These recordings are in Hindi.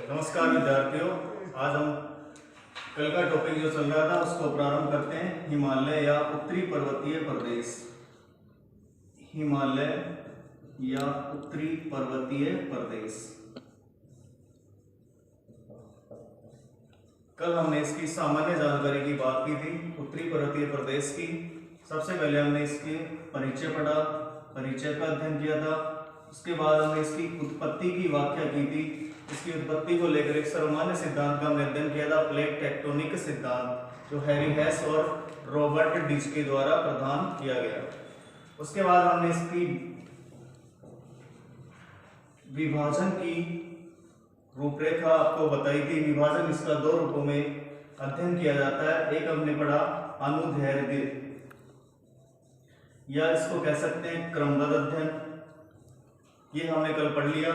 नमस्कार विद्यार्थियों, आज हम कल का टॉपिक जो चल रहा था उसको प्रारंभ करते हैं। हिमालय या उत्तरी पर्वतीय प्रदेश। हिमालय या उत्तरी पर्वतीय प्रदेश। कल हमने इसकी सामान्य जानकारी की बात की थी, उत्तरी पर्वतीय प्रदेश की। सबसे पहले हमने इसके परिचय पढ़ा, परिचय का अध्ययन किया था। उसके बाद हमने इसकी उत्पत्ति की व्याख्या की थी। इसकी उत्पत्ति को लेकर एक सर्वमान्य सिद्धांत का हमने अध्ययन किया था, प्लेट टेक्टोनिक सिद्धांत, जो हैरी हेस और रॉबर्ट डिच के द्वारा प्रदान किया गया। उसके बाद हमने इसकी विभाजन की रूपरेखा आपको बताई थी। विभाजन इसका दो रूपों में अध्ययन किया जाता है। एक हमने पढ़ा अनुदैर्ध्य, या इसको कह सकते हैं क्रमबद्ध अध्ययन, ये हमने कल पढ़ लिया।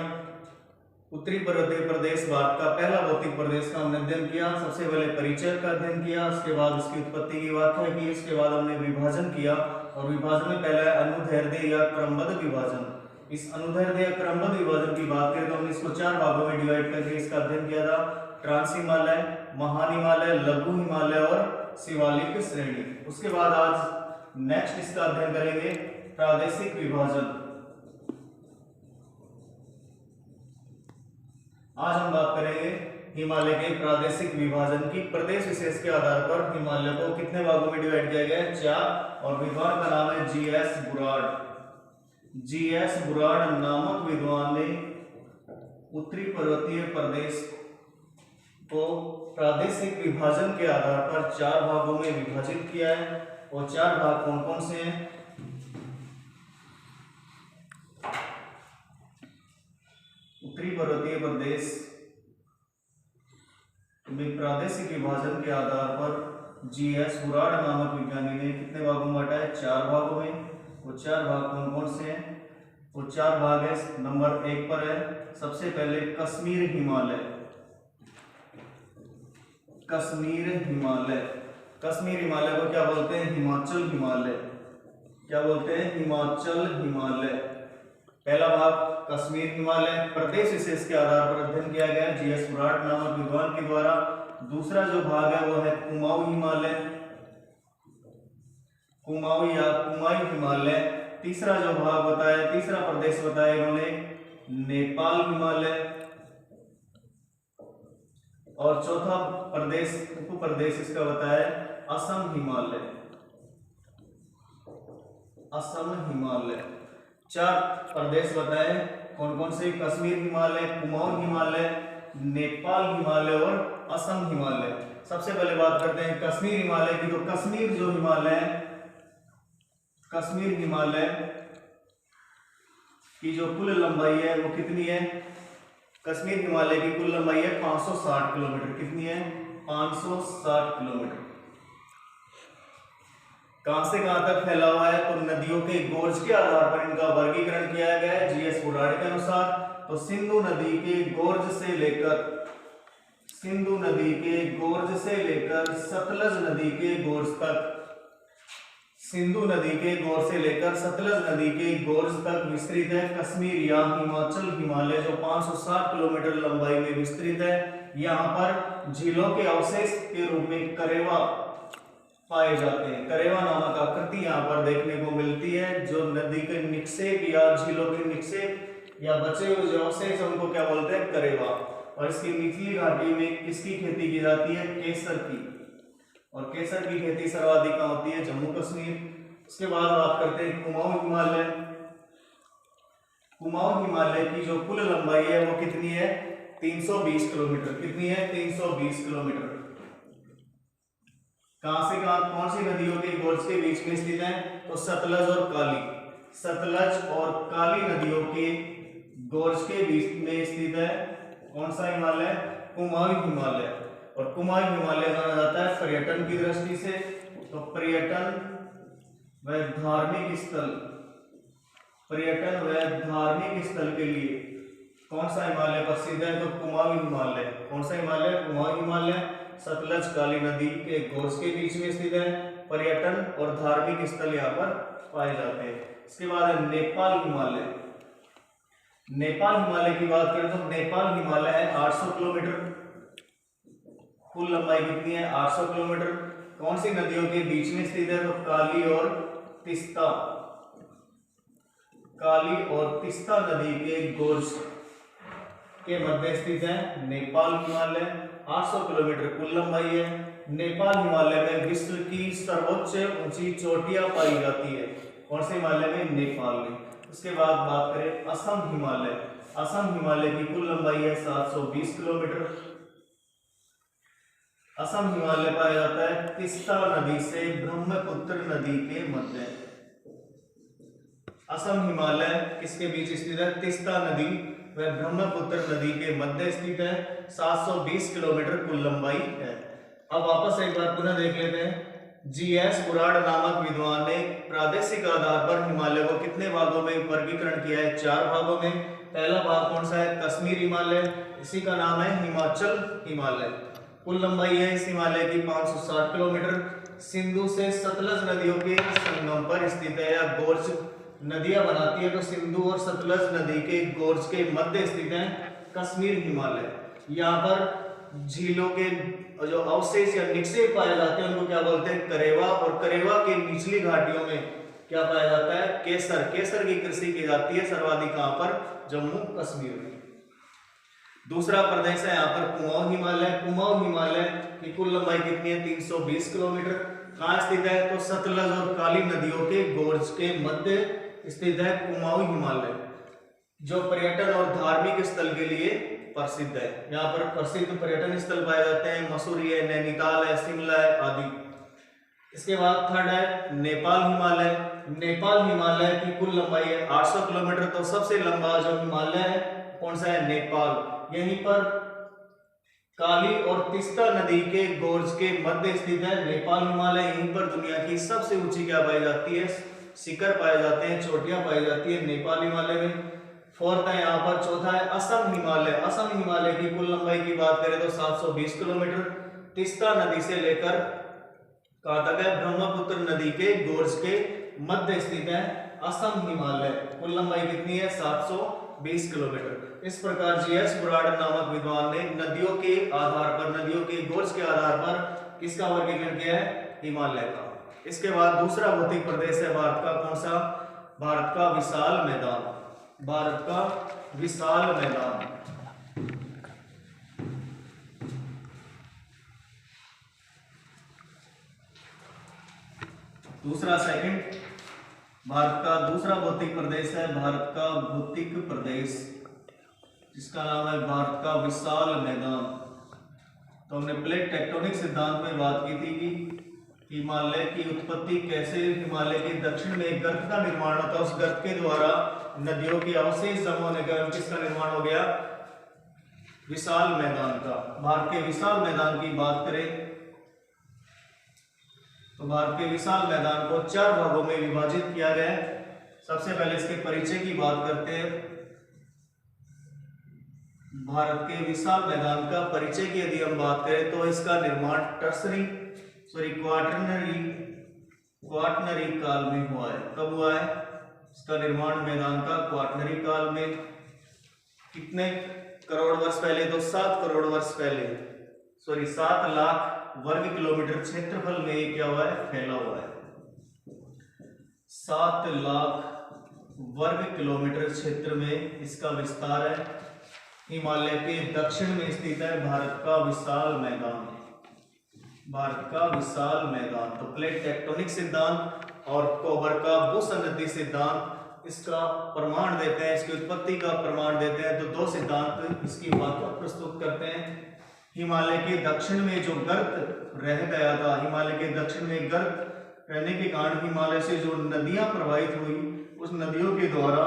उत्तरी पर्वतीय प्रदेश भारत का पहला भौतिक प्रदेश का हमने अध्ययन किया। सबसे पहले परिचय का अध्ययन किया, उसके बाद उसकी उत्पत्ति की व्याख्या की, उसके बाद हमने विभाजन किया। और विभाजन में पहला है अनुदैर्ध्य या क्रमबद्ध विभाजन। इस अनुदैर्ध्य या क्रमबद्ध विभाजन की बात करें तो हमने इसको चार भागों में डिवाइड करके इसका अध्ययन किया था। ट्रांस हिमालय, महान हिमालय, लघु हिमालय और शिवालिक श्रेणी। उसके बाद आज नेक्स्ट इसका अध्ययन करेंगे प्रादेशिक विभाजन। आज हम बात करेंगे हिमालय के प्रादेशिक विभाजन की। प्रदेश विशेष के आधार पर हिमालय को कितने भागों में डिवाइड किया गया है? चार। और विद्वान का नाम है जीएस बुराड़। जीएस बुराड़ नामक विद्वान ने उत्तरी पर्वतीय प्रदेश को प्रादेशिक विभाजन के आधार पर चार भागों में विभाजित किया है। और चार भाग कौन कौन से हैं? उत्तरी पर्वतीय प्रदेश में प्रादेशिक विभाजन के आधार पर जीएस बुराड़ नामक विज्ञानी ने कितने भागों में बांटा है? चार भागों में। वो चार भाग कौन कौन से हैं? वो चार भाग है, नंबर 1 पर है। सबसे पहले कश्मीर हिमालय। कश्मीर हिमालय, कश्मीर हिमालय को क्या बोलते हैं? हिमाचल हिमालय। क्या बोलते हैं? हिमाचल हिमालय। पहला भाग कश्मीर हिमालय प्रदेश विशेष के आधार पर अध्ययन किया गया है जीएस बुराड़ नामक विद्वान के द्वारा। दूसरा जो भाग है वो है कुमाऊं हिमालय, कुमाऊं या कुमाई हिमालय। तीसरा जो भाग बताया, तीसरा प्रदेश बताया इन्होंने नेपाल हिमालय। और चौथा प्रदेश, उप प्रदेश इसका बताया असम हिमालय। असम हिमालय। चार प्रदेश बताए कौन कौन से? कश्मीर हिमालय, कुमाऊं हिमालय, नेपाल हिमालय और असम हिमालय। सबसे पहले बात करते हैं कश्मीर हिमालय की। तो कश्मीर जो हिमालय, कश्मीर हिमालय की जो कुल लंबाई है वो कितनी है? कश्मीर हिमालय की कुल लंबाई है 560 किलोमीटर। कितनी है? 560 किलोमीटर। कहां से कहां तक फैला हुआ है? तो नदियों के गोर्ज के आधार पर इनका वर्गीकरण किया गया है जीएस बुराड़ के अनुसार। तो सिंधु नदी के गोर्ज से लेकर, सिंधु नदी के गोर्ज से लेकर सतलज नदी के गोर्ज तक, सिंधु नदी के गोर्ज से लेकर सतलज नदी के गोर्ज तक विस्तृत है कश्मीर या हिमाचल हिमालय, जो 560 किलोमीटर लंबाई में विस्तृत है। यहाँ पर झीलों के अवशेष के रूप में करेवा पाए जाते हैं। करेवा नामक आकृति यहाँ पर देखने को मिलती है। जो नदी के निक्षेप या झीलों के निक्षेप या बचे हुए जो अवशेष उनको क्या बोलते हैं? करेवा। और इसकी निचली घाटी में किसकी खेती की जाती है? केसर की। और केसर की खेती सर्वाधिक कहाँ होती है? जम्मू कश्मीर। उसके बाद बात करते हैं कुमाऊं हिमालय। कुमाऊं हिमालय की जो कुल लंबाई है वो कितनी है? 320 किलोमीटर। कितनी है? 320 किलोमीटर। कहां से कहां, कौन सी नदियों के गोर्ज के बीच में स्थित है? तो सतलज और काली, सतलज और काली नदियों के गोर्ज के बीच में स्थित है कौन सा हिमालय? कुमाऊं हिमालय। और कुमाऊं हिमालय जाना जाता है पर्यटन की दृष्टि से। तो पर्यटन व धार्मिक स्थल, पर्यटन व धार्मिक स्थल के लिए कौन सा हिमालय प्रसिद्ध है? तो कुमाऊं हिमालय। कौन सा हिमालय? कुमाऊं हिमालय। सतलज काली नदी के गोर्ज के बीच में स्थित है। पर्यटन और धार्मिक स्थल यहाँ पर पाए जाते हैं। इसके बाद है नेपाल हिमालय। नेपाल हिमालय की बात करें तो नेपाल हिमालय है 800 किलोमीटर, कुल लंबाई कितनी है 800 किलोमीटर। कौन सी नदियों के बीच में स्थित है तो काली और तीस्ता, काली और तीस्ता नदी के गोर्ज के मध्य स्थित है नेपाल हिमालय। 800 किलोमीटर कुल लंबाई है। नेपाल हिमालय में विश्व की सर्वोच्च ऊंची चोटियां पाई जाती है। कौन से हिमालय में? नेपाल में। उसके बाद बात करें असम हिमालय। असम हिमालय की कुल लंबाई है 720 किलोमीटर। असम हिमालय पाया जाता है तीस्ता नदी से ब्रह्मपुत्र नदी के मध्य। असम हिमालय किसके बीच स्थित है? तीस्ता नदी व ब्रह्मपुत्र नदी के मध्य स्थित है। 720 किलोमीटर कुल लंबाई है। अब वापस एक बार पुनः देख लेते हैं। जीएस बुराड़ नामक विद्वान ने प्रादेशिक आधार पर हिमालय को कितने भागों में वर्गीकरण किया है? 4 भागों में। पहला भाग कौन सा है? कश्मीर हिमालय, इसी का नाम है हिमाचल हिमालय। कुल लंबाई है इस हिमालय की 560 किलोमीटर। सिंधु से सतलज नदियों के संगम पर स्थित है या गोर्ज नदियां बनाती है, तो सिंधु और सतलज नदी के गोर्ज के मध्य स्थित है कश्मीर हिमालय। यहाँ पर झीलों के जो अवशेष या निक्षेप पाए जाते हैं उनको क्या बोलते हैं? करेवा। और करेवा के निचली घाटियों में क्या पाया जाता है? केसर। केसर की कृषि की जाती है सर्वाधिक कहां पर? जम्मू कश्मीर में। दूसरा प्रदेश है यहाँ पर कुमाऊं हिमालय। कुमाऊं हिमालय की कुल लंबाई कितनी है? 320 किलोमीटर। कहाँ स्थित है? तो सतलज और काली नदियों के गोर्ज के मध्य स्थित है कुमाऊं हिमालय, जो पर्यटन और धार्मिक स्थल के लिए प्रसिद्ध है। यहाँ पर प्रसिद्ध पर्यटन स्थल पाए जाते हैं, मसूरी है, नैनीताल है, शिमला है आदि। इसके बाद थर्ड है नेपाल हिमालय। नेपाल हिमालय की कुल लंबाई है 800 किलोमीटर। तो सबसे लंबा जो हिमालय है कौन सा है? नेपाल। यहीं पर काली और तीस्ता नदी के गोर्ज के मध्य स्थित है नेपाल हिमालय। यहीं पर दुनिया की सबसे ऊंची क्या पाई जाती है? शिखर पाए जाते हैं, चोटियां पाई जाती है नेपाल हिमालय में। फोर्थ है यहाँ पर। चौथा है असम हिमालय। असम हिमालय की कुल लंबाई की बात करें तो 720 किलोमीटर। तीस्ता नदी से लेकर कहां तक है? ब्रह्मपुत्र नदी के गोर्ज के मध्य स्थित है असम हिमालय। कुल लंबाई कितनी है? 720 किलोमीटर। इस प्रकार जीएस बुराड़ नामक विद्वान ने नदियों के आधार पर, नदियों के गोर्ज के आधार पर किसका वर्गीकरण किया है? हिमालय का। इसके बाद दूसरा भौतिक प्रदेश है भारत का। कौन सा? भारत का विशाल मैदान। भारत का विशाल मैदान। दूसरा सेकंड भारत का दूसरा भौतिक प्रदेश है भारत का भौतिक प्रदेश, जिसका नाम है भारत का विशाल मैदान। तो हमने प्लेट टेक्टोनिक सिद्धांत में बात की थी कि हिमालय की उत्पत्ति कैसे, हिमालय के दक्षिण में एक गर्त का निर्माण होता है, उस गर्त के द्वारा नदियों के अवशेष जमा होने का किसका निर्माण हो गया? विशाल मैदान का। भारत के विशाल मैदान की बात करें तो भारत के विशाल मैदान को 4 भागों में विभाजित किया गया है। सबसे पहले इसके परिचय की बात करते हैं। भारत के विशाल मैदान का परिचय की यदि हम बात करें तो इसका निर्माण क्वाटरनरी काल में हुआ है। कब हुआ है इसका निर्माण? मैदान का क्वाटरनरी काल में। कितने करोड़ वर्ष पहले? तो 7 करोड़ वर्ष पहले, 7 लाख वर्ग किलोमीटर क्षेत्रफल में ये क्या हुआ है? फैला हुआ है। 7 लाख वर्ग किलोमीटर क्षेत्र में इसका विस्तार है। हिमालय के दक्षिण में स्थित है भारत का विशाल मैदान। भारत का विशाल मैदान। तो प्लेट टेक्टोनिक सिद्धांत और कोबर का भूसंगति सिद्धांत इसका प्रमाण देते हैं, इसकी उत्पत्ति का प्रमाण देते हैं। तो 2 सिद्धांत इसकी व्याख्या प्रस्तुत करते हैं। हिमालय के दक्षिण में जो गर्त रह गया था, हिमालय के दक्षिण में गर्त रहने के कारण हिमालय से जो नदियां प्रवाहित हुई, उस नदियों के द्वारा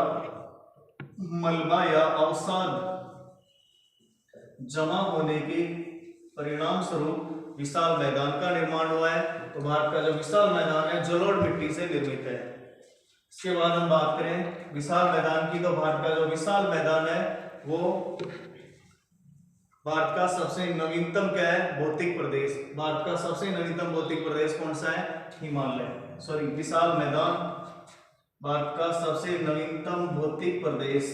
मलबा या अवसाद जमा होने के परिणाम स्वरूप विशाल मैदान का निर्माण हुआ है। तो भारत का जो विशाल मैदान है जलोढ़ मिट्टी से निर्मित है। इसके बाद हम बात करें विशाल मैदान की, तो भारत का जो विशाल मैदान है वो भारत का सबसे नवीनतम क्या है? भौतिक प्रदेश। भारत का सबसे नवीनतम भौतिक प्रदेश कौन सा है? हिमालय। विशाल मैदान भारत का सबसे नवीनतम भौतिक प्रदेश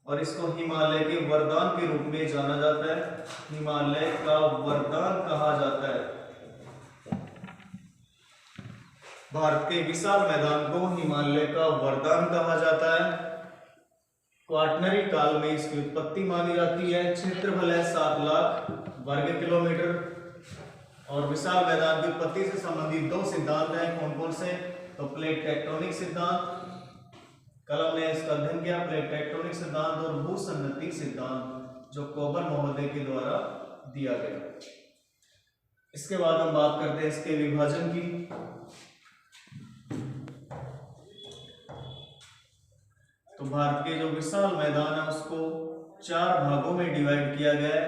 और इसको हिमालय के वरदान के रूप में जाना जाता है। हिमालय का वरदान कहा जाता है। भारत के विशाल मैदान को हिमालय का वरदान कहा जाता है। क्वाटरनरी काल में इसकी उत्पत्ति मानी जाती है। क्षेत्रफल है 7 लाख वर्ग किलोमीटर। और विशाल मैदान की उत्पत्ति से संबंधित 2 सिद्धांत हैं। कौन कौन से? तो प्लेट टेक्टोनिक सिद्धांत, कलम ने इसका अध्ययन किया, प्लेट टेक्टोनिक सिद्धांत और भूसन्नति सिद्धांत, जो कोबर महोदय के द्वारा दिया गया। इसके बाद हम बात करते हैं इसके विभाजन की। तो भारत के जो विशाल मैदान है उसको 4 भागों में डिवाइड किया गया है।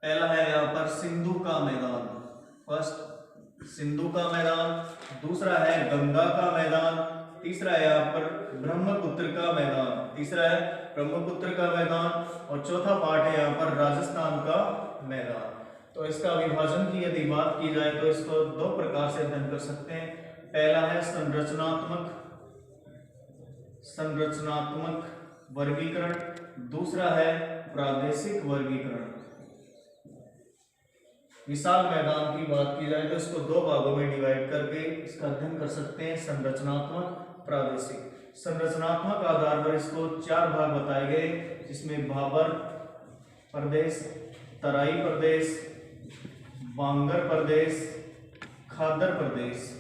पहला है यहाँ पर सिंधु का मैदान, फर्स्ट सिंधु का मैदान, दूसरा है गंगा का मैदान, तीसरा है यहाँ पर ब्रह्मपुत्र का मैदान, तीसरा है ब्रह्मपुत्र का मैदान, और चौथा पार्ट है यहाँ पर राजस्थान का मैदान। तो इसका विभाजन की यदि बात की जाए तो इसको 2 प्रकार से अध्ययन कर सकते हैं। पहला है संरचनात्मक वर्गीकरण, दूसरा है प्रादेशिक वर्गीकरण। विशाल मैदान की बात की जाए तो इसको 2 भागों में डिवाइड करके इसका अध्ययन कर सकते हैं, संरचनात्मक, प्रादेशिक। संरचनात्मक आधार पर इसको 4 भाग बताए गए, जिसमें भाबर प्रदेश, तराई प्रदेश, बांगर प्रदेश, खादर प्रदेश।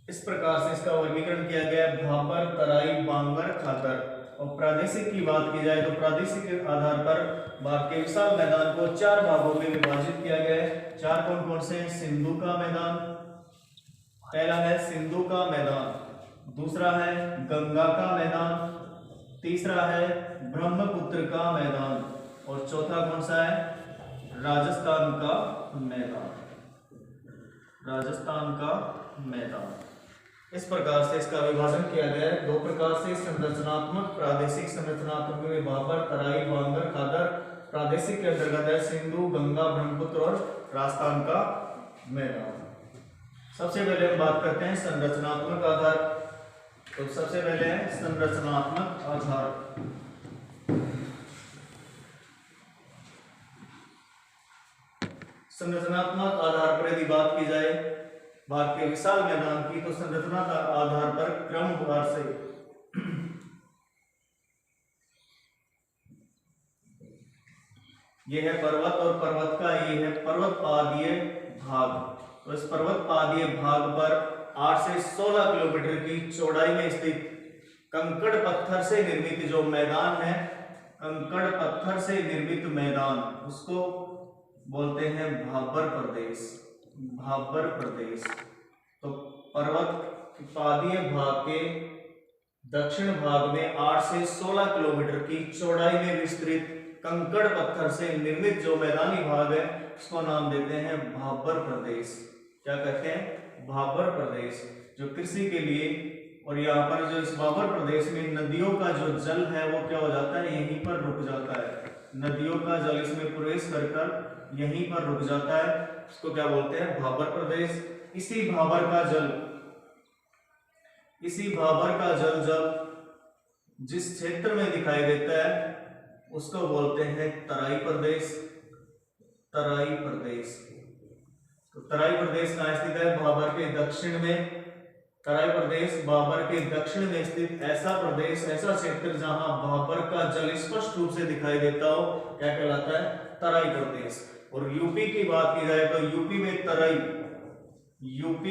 इस प्रकार से इसका वर्गीकरण किया गया है, भाबर, तराई, बांगर, खादर। और प्रादेशिक की बात की जाए तो प्रादेशिक के आधार पर भारत के विशाल मैदान को 4 भागों में विभाजित किया गया है। 4 कौन कौन से? सिंधु का मैदान, पहला है सिंधु का मैदान, दूसरा है गंगा का मैदान, तीसरा है ब्रह्मपुत्र का मैदान, और चौथा कौन सा है? राजस्थान का मैदान, राजस्थान का मैदान। इस प्रकार से इसका विभाजन किया गया है 2 प्रकार से, संरचनात्मक, प्रादेशिक। संरचनात्मक में भाबर, तराई, बांगर, खादर। प्रादेशिक के अंतर्गत है सिंधु, गंगा, ब्रह्मपुत्र और राजस्थान का मैदान। सबसे पहले हम बात करते हैं संरचनात्मक आधार। तो सबसे पहले है संरचनात्मक आधार। संरचनात्मक आधार पर यदि बात की जाए भारत के विशाल मैदान की, तो संरचना का आधार पर क्रमवार से यह है पर्वत, और पर्वत का ये है पर्वतपादीय भाग। तो इस पर्वतपादीय भाग पर 8 से 16 किलोमीटर की चौड़ाई में स्थित कंकड़ पत्थर से निर्मित जो मैदान है, कंकड़ पत्थर से निर्मित मैदान, उसको बोलते हैं भाबर प्रदेश, भाबर प्रदेश। तो पर्वत पादीय भाग के दक्षिण भाग में 8 से 16 किलोमीटर की चौड़ाई में विस्तृत कंकड़ पत्थर से निर्मित जो मैदानी भाग है, उसको नाम देते हैं भाबर प्रदेश। क्या कहते हैं? भाबर प्रदेश। जो कृषि के लिए, और यहाँ पर जो इस भाबर प्रदेश में नदियों का जो जल है वो क्या हो जाता है? यहीं पर रुक जाता है। नदियों का जल इसमें प्रवेश कर यहीं पर रुक जाता है, इसको क्या बोलते हैं? भाबर प्रदेश। इसी भाबर का जल जब जिस क्षेत्र में दिखाई देता है उसको बोलते हैं तराई प्रदेश, तराई प्रदेश। तो तराई प्रदेश कहाँ स्थित है? भाबर के दक्षिण में। तराई प्रदेश भाबर के दक्षिण में स्थित ऐसा प्रदेश, ऐसा क्षेत्र जहां भाबर का जल स्पष्ट रूप से दिखाई देता हो, क्या कहलाता है? तराई प्रदेश। और यूपी की बात की जाए तो यूपी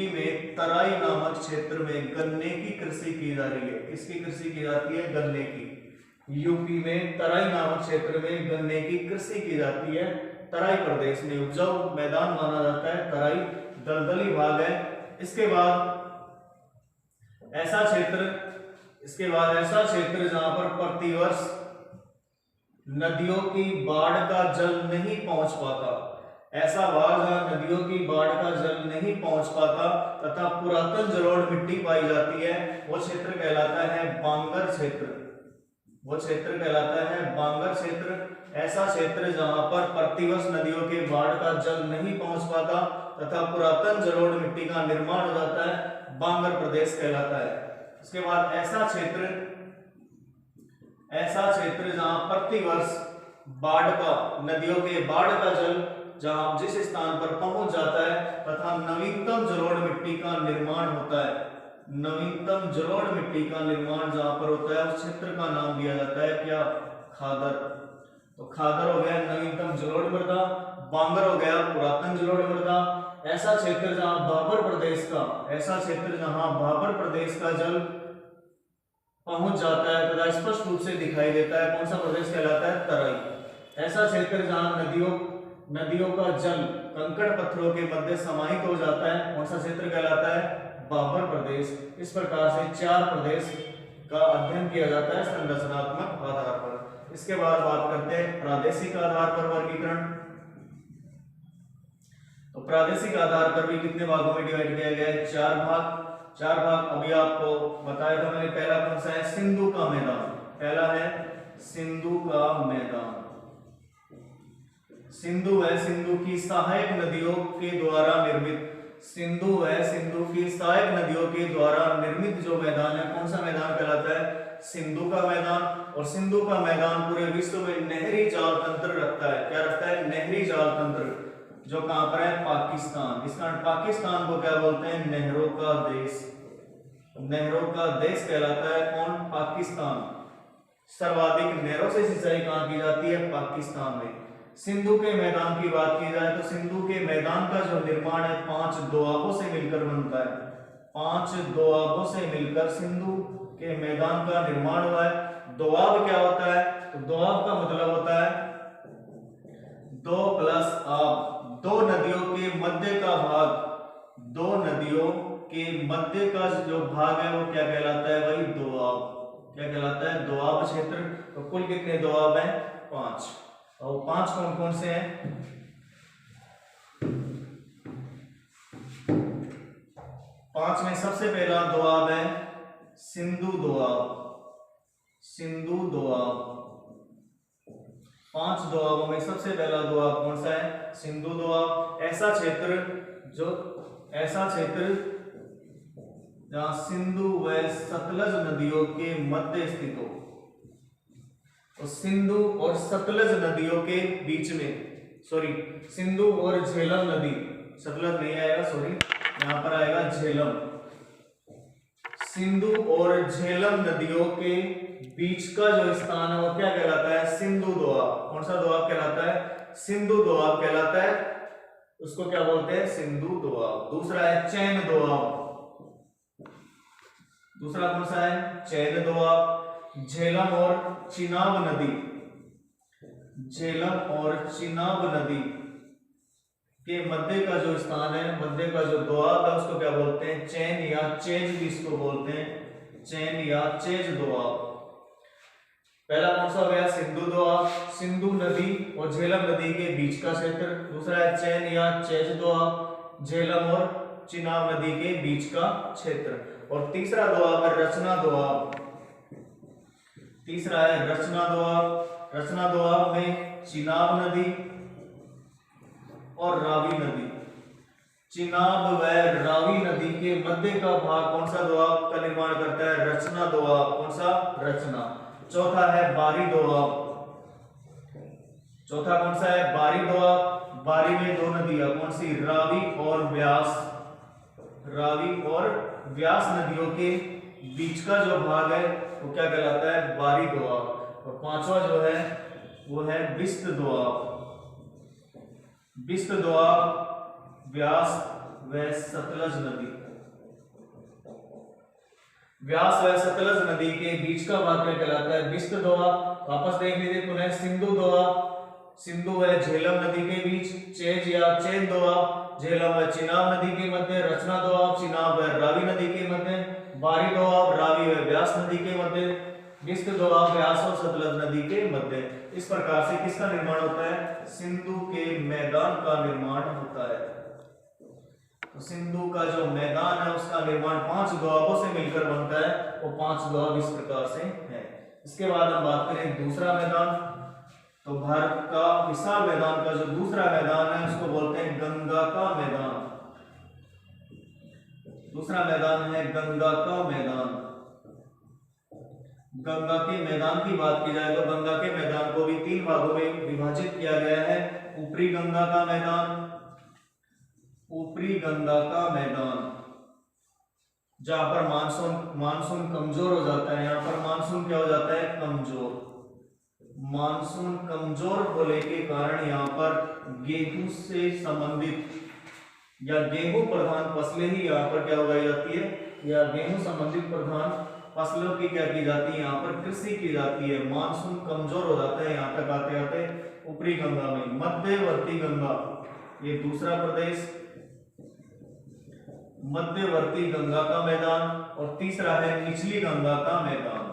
में तराई नामक क्षेत्र में गन्ने की कृषि की जा रही है। किसकी कृषि की जाती है? गन्ने की। यूपी में तराई नामक क्षेत्र में गन्ने की कृषि की जाती है। तराई प्रदेश में उपजाऊ मैदान माना जाता है, तराई दलदली भाग है। इसके बाद ऐसा क्षेत्र जहां पर प्रतिवर्ष नदियों की बाढ़ का जल नहीं पहुंच पाता, ऐसा भाग जहां नदियों की बाढ़ का जल नहीं पहुंच पाता तथा पुरातन जलोढ़ मिट्टी पाई जाती है, वो क्षेत्र कहलाता है बांगर क्षेत्र। वो क्षेत्र कहलाता है बांगर क्षेत्र। ऐसा क्षेत्र जहां पर प्रतिवर्ष नदियों के बाढ़ का जल नहीं पहुंच पाता तथा पुरातन जलोढ़ मिट्टी का निर्माण हो जाता है, बांगर प्रदेश कहलाता है। उसके बाद ऐसा क्षेत्र ऐसा क्षेत्र जहां प्रतिवर्ष बाढ़ का, नदियों के बाढ़ का जल जहां जिस स्थान पर पहुंच जाता है तथा नवीनतम जलोढ़ मिट्टी का निर्माण होता है, नवीनतम जलोढ़ मिट्टी का निर्माण जहां पर होता है उस क्षेत्र का नाम दिया जाता है क्या? खादर। तो खादर हो गया नवीनतम जलोढ़ मृदा, बांगर हो गया पुरातन जलोढ़ मृदा। ऐसा क्षेत्र जहां भाबर प्रदेश का, ऐसा क्षेत्र जहां भाबर प्रदेश का जल पहुंच जाता है तथा स्पष्ट रूप से दिखाई देता है, कौन सा प्रदेश कहलाता है? तराई। ऐसा क्षेत्र जहां नदियों का जल कंकड़ पत्थरों के मध्य समाहित हो जाता है, कौन सा क्षेत्र कहलाता है? भाबर प्रदेश। इस प्रकार से 4 प्रदेश का अध्ययन किया जाता है संरचनात्मक आधार पर। इसके बाद बात करते हैं प्रादेशिक आधार पर वर्गीकरण। तो प्रादेशिक आधार पर भी कितने भागों में डिवाइड किया गया है? 4 भाग। 4 भाग अभी आपको बताया था मैंने। पहला कौन सा है? सिंधु का मैदान। पहला है सिंधु का मैदान। सिंधु है सिंधु की सहायक नदियों के द्वारा निर्मित, सिंधु है सिंधु की सहायक नदियों के द्वारा निर्मित जो मैदान है, कौन सा मैदान कहलाता है? सिंधु का मैदान। और सिंधु का मैदान पूरे विश्व में नहरी जाल तंत्र रखता है। क्या रखता है? नहरी जाल तंत्र, जो कहां पर है? पाकिस्तान। इस कारण पाकिस्तान को क्या बोलते हैं? नहरों का देश। नहरों का देश कहलाता है कौन? पाकिस्तान। सर्वाधिक नहरों से सिंचाई कहां की जाती है? पाकिस्तान में। सिंधु के मैदान की बात की जाए तो सिंधु के मैदान का जो निर्माण है 5 दोआबों से मिलकर बनता है। 5 दोआबों से मिलकर सिंधु के मैदान का निर्माण हुआ है। दोआब क्या होता है? तो दोआब का मतलब होता है 2 प्लस आब, 2 नदियों के मध्य का भाग, 2 नदियों के मध्य का जो भाग है वो क्या कहलाता है? वही दोआब। क्या कहलाता है? दोआब क्षेत्र। तो कुल कितने दोआब हैं? 5। और 5 कौन कौन से हैं? 5 में सबसे पहला दोआब है सिंधु दोआब। सिंधु दोआब। 5 दोआबों में सबसे पहला दोआब कौन सा है? सिंधु दोआब। ऐसा क्षेत्र जहां सिंधु व सतलज नदियों के मध्य स्थित हो। तो सिंधु और सतलज नदियों के बीच में, सॉरी सिंधु और झेलम नदी, सतलज नहीं आएगा, सॉरी यहां पर आएगा झेलम। सिंधु और झेलम नदियों के बीच का जो स्थान है वो क्या कहलाता है? सिंधु दोआब। कौन सा दोआब कहलाता है? सिंधु दोआब कहलाता है। उसको क्या बोलते हैं? सिंधु दोआब। दूसरा है चैन दोआब। दूसरा कौन सा है? चैन दोआब। झेलम और चिनाब नदी, झेलम और चिनाब नदी के मध्य का जो स्थान है, मध्य का जो दोआब है उसको क्या बोलते हैं? चैन या चेज भी इसको बोलते हैं, चैन या चेज दोआब। पहला कौन सा हो गया? सिंधु दोआब, सिंधु नदी और झेलम नदी के बीच का क्षेत्र। दूसरा है चैन या चेज दोआब, झेलम और चिनाब नदी के बीच का क्षेत्र। और तीसरा दोआब है रचना दोआब। तीसरा है रचना दोआब। रचना दोआब में चिनाब नदी और रावी नदी, चिनाब व रावी नदी के मध्य का भाग कौन सा दोआब का निर्माण करता है? रचना दोआब। कौन सा? रचना। चौथा है बारी दोआब। चौथा कौन सा है? बारी दोआब। बारी में 2 नदियां, कौन सी? रावी और व्यास। रावी और व्यास नदियों के बीच का जो भाग है वो क्या कहलाता है? बारी दोआब। और पांचवा जो है वो है बिस्त दोआब। बिस्त दोआब व्यास व सतलज नदी, व्यास व सतलज नदी के बीच का भाग क्या कहलाता है? बिस्त दोआब। वापस देख लीजिए पुनः सिंधु दोआब, सिंधु व झेलम नदी के बीच। चेज या चैन दोआब, झेलम व चिनाब नदी के मध्य। रचना दोआब, चिनाब व रावी नदी के मध्य। बारी दोआब, रावी व व्यास नदी के मध्य। बिस्त दोआब, व्यास और सतलज नदी के मध्य। इस प्रकार से किसका निर्माण होता है? सिंधु के मैदान का निर्माण होता है। तो सिंधु का जो मैदान है उसका निर्माण 5 दोआबों से मिलकर बनता है। वो 5 दोआब इस प्रकार से है। इसके बाद हम बात करें दूसरा मैदान। तो भारत का विशाल मैदान का जो दूसरा मैदान है उसको बोलते हैं गंगा का मैदान। दूसरा मैदान है गंगा का मैदान। गंगा के मैदान की बात की जाए तो गंगा के मैदान को भी 3 भागों में विभाजित किया गया है। ऊपरी गंगा का मैदान, ऊपरी गंगा का मैदान जहां पर मानसून कमजोर हो जाता है, यहाँ पर मानसून क्या हो जाता है, कमजोर। मानसून कमजोर होने के कारण यहाँ पर गेहूं से संबंधित या गेहूं प्रधान फसलें ही यहाँ पर क्या उगाई जाती है, या गेहूं संबंधित प्रधान फसलों की क्या की जाती है, यहाँ पर कृषि की जाती है। मानसून कमजोर हो जाता है यहाँ तक आते आते ऊपरी गंगा में। मध्यवर्ती गंगा, ये दूसरा प्रदेश, मध्यवर्ती गंगा का मैदान। और तीसरा है निचली गंगा का मैदान,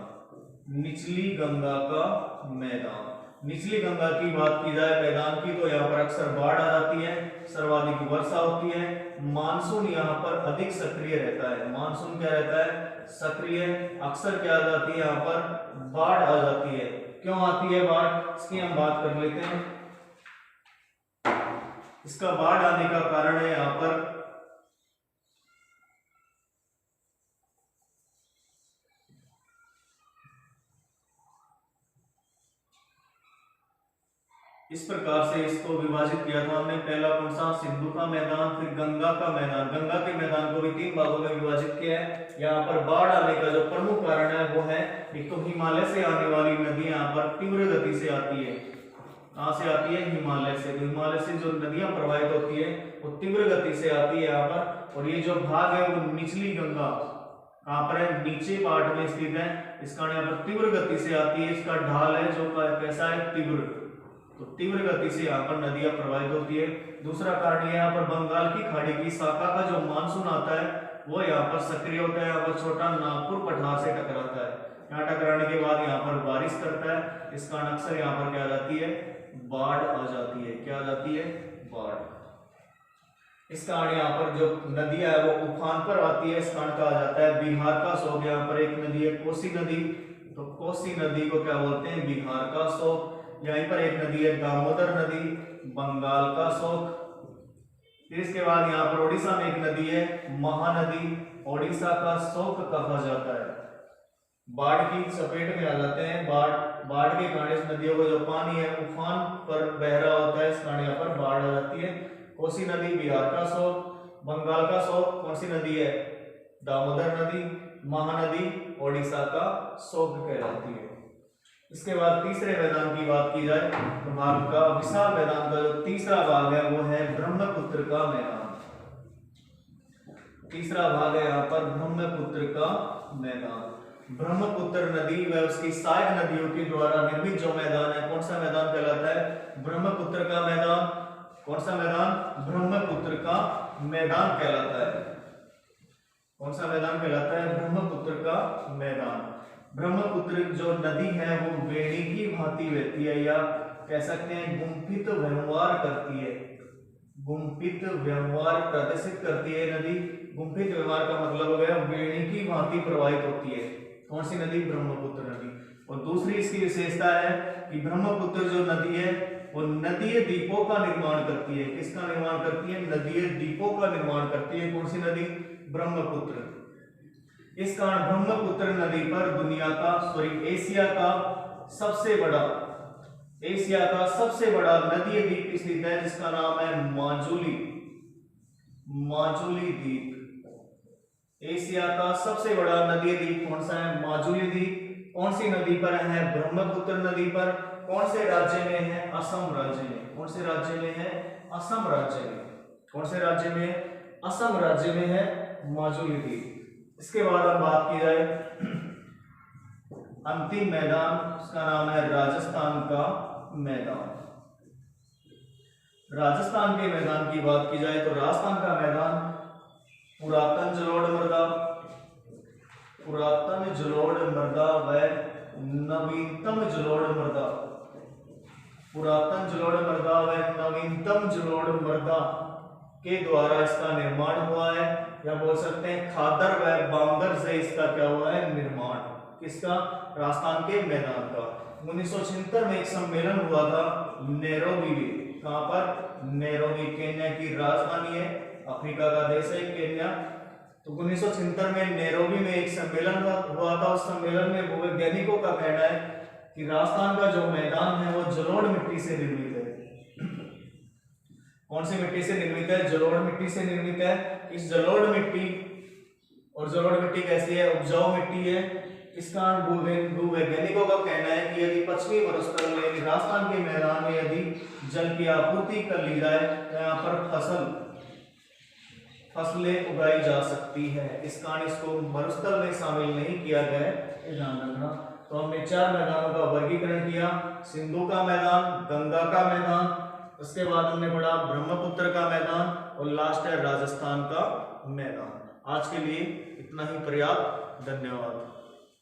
निचली गंगा का मैदान। निचली गंगा की बात की जाए मैदान की तो यहाँ पर अक्सर बाढ़ आ जाती है, सर्वाधिक वर्षा होती है, मानसून यहाँ पर अधिक सक्रिय रहता है। मानसून क्या रहता है, सक्रिय। अक्सर क्या आ जाती है, यहाँ पर बाढ़ आ जाती है। क्यों आती है बाढ़, इसकी हम बात कर लेते हैं। इसका बाढ़ आने का कारण है यहाँ पर इस प्रकार से इसको विभाजित किया था हमने। पहला कौन सा, सिंधु का मैदान, फिर गंगा का मैदान। गंगा के मैदान को भी 3 भागों में विभाजित किया है। यहाँ पर बाढ़ आने का जो प्रमुख कारण है वो है, एक तो हिमालय से आने वाली नदी यहाँ पर तीव्र गति से आती है। कहां से आती है, हिमालय से। तो हिमालय से जो नदियां प्रवाहित होती है वो तीव्र गति से आती है यहाँ पर। और ये जो भाग है वो निचली गंगा कहां पर है, नीचे पार्ट में स्थित है। इस कारण यहाँ पर तीव्र गति से आती है। इसका ढाल है जो कैसा है, तीव्र। तो तीव्र गति से यहाँ पर नदियां प्रवाहित होती है। दूसरा कारण यहाँ पर बंगाल की खाड़ी की शाखा का जो मानसून आता है वो यहाँ पर सक्रिय होता है। यहाँ पर छोटा नागपुर पठार से टकराता है। यहाँ टकराने के बाद यहाँ पर बारिश करता है। इस कारण अक्सर यहाँ पर क्या आ जाती है, बाढ़ आ जाती है। क्या आ जाती है, बाढ़। इस कारण यहाँ पर जो नदियां है वो उफान पर आती है। इस कारण कहा जाता है बिहार का शोक। यहाँ पर एक नदी है कोसी नदी, तो कोसी नदी को क्या बोलते हैं, बिहार का शोक। यहीं पर एक नदी है दामोदर नदी, बंगाल का शोक। फिर इसके बाद यहाँ पर ओडिशा में एक नदी है महानदी, ओडिशा का शोक कहा जाता है। बाढ़ की चपेट में आ जाते हैं। बाढ़ के कारण इस नदियों का जो पानी है उफान पर बह रहा होता है। इस कारण यहाँ पर बाढ़ आ जाती है। कोसी नदी बिहार का शोक, बंगाल का शोक कौन सी नदी है, दामोदर नदी, महानदी ओडिशा का शोक कहलाती है। इसके बाद तीसरे मैदान की बात की जाए तो भारत का विशाल मैदान का जो तीसरा भाग है वो है ब्रह्मपुत्र का मैदान। तीसरा भाग है यहाँ पर ब्रह्मपुत्र का मैदान। ब्रह्मपुत्र नदी व उसकी सहायक नदियों के द्वारा निर्मित जो मैदान है, कौन सा मैदान कहलाता है, ब्रह्मपुत्र का मैदान। कौन सा मैदान, ब्रह्मपुत्र का मैदान कहलाता है। कौन सा मैदान कहलाता है, ब्रह्मपुत्र का मैदान। ब्रह्मपुत्र जो नदी है वो वेणी की भांति बहती है, या कह सकते हैं गुंफित व्यवहार करती है। गुंफित व्यवहार प्रदर्शित करती है नदी। गुंफित व्यवहार का मतलब हो गया वेणी की भांति प्रवाहित होती है। कौन सी नदी, ब्रह्मपुत्र नदी। और दूसरी इसकी विशेषता है कि ब्रह्मपुत्र जो नदी है वो नदीय द्वीपों का निर्माण करती है। किसका निर्माण करती है, नदीय द्वीपों का निर्माण करती है। कौन सी नदी, ब्रह्मपुत्र। इस कारण ब्रह्मपुत्र नदी पर एशिया का सबसे बड़ा नदीय द्वीप स्थित है, जिसका नाम है माजुली द्वीप। एशिया का सबसे बड़ा नदीय द्वीप कौन सा है, माजुली द्वीप। कौन सी नदी पर है, ब्रह्मपुत्र नदी पर। कौन से राज्य में है, असम राज्य में। कौन से राज्य में है, असम राज्य में। कौन से राज्य में, असम राज्य में है माजुली द्वीप। इसके बाद हम बात की जाए अंतिम मैदान, उसका नाम है राजस्थान का मैदान। राजस्थान के मैदान की बात की जाए तो राजस्थान का मैदान पुरातन जलोढ़ मृदा व नवीनतम जलोढ़ मृदा। पुरातन जलोढ़ मृदा व नवीनतम जलोढ़ मृदा के द्वारा इसका निर्माण हुआ है, या बोल सकते हैं खादर व बांगर से इसका क्या हुआ है, निर्माण। किसका, राजस्थान के मैदान का। 1976 में एक सम्मेलन हुआ था नैरोबी में। कहां पर, नैरोबी, केन्या की राजधानी है, अफ्रीका का देश है केन्या। तो 1976 में नैरोबी में एक सम्मेलन हुआ था। उस सम्मेलन में भूवैज्ञानिकों का कहना है कि राजस्थान का जो मैदान है वो जलोढ़ मिट्टी से निर्मित है। कौन सी मिट्टी से निर्मित है? जलोढ़ मिट्टी से निर्मित है। इस जलोढ़ मिट्टी, और जलोढ़ मिट्टी कैसी है? उपजाऊ मिट्टी है। इस कारण भूवैज्ञानिकों का कहना है कि यदि पश्चिमी मरुस्थल में यानी राजस्थान के मैदान में यदि जल की आपूर्ति कर ली जाए तो यहाँ पर फसलें उगाई जा सकती है। इस कारण इसको मरुस्थल में शामिल नहीं किया गया है, ये ध्यान रखना। तो हमने 4 मैदानों का वर्गीकरण किया, सिंधु का मैदान, गंगा का मैदान, उसके बाद हमने पढ़ा ब्रह्मपुत्र का मैदान, और लास्ट है राजस्थान का मैदान। आज के लिए इतना ही पर्याप्त। धन्यवाद।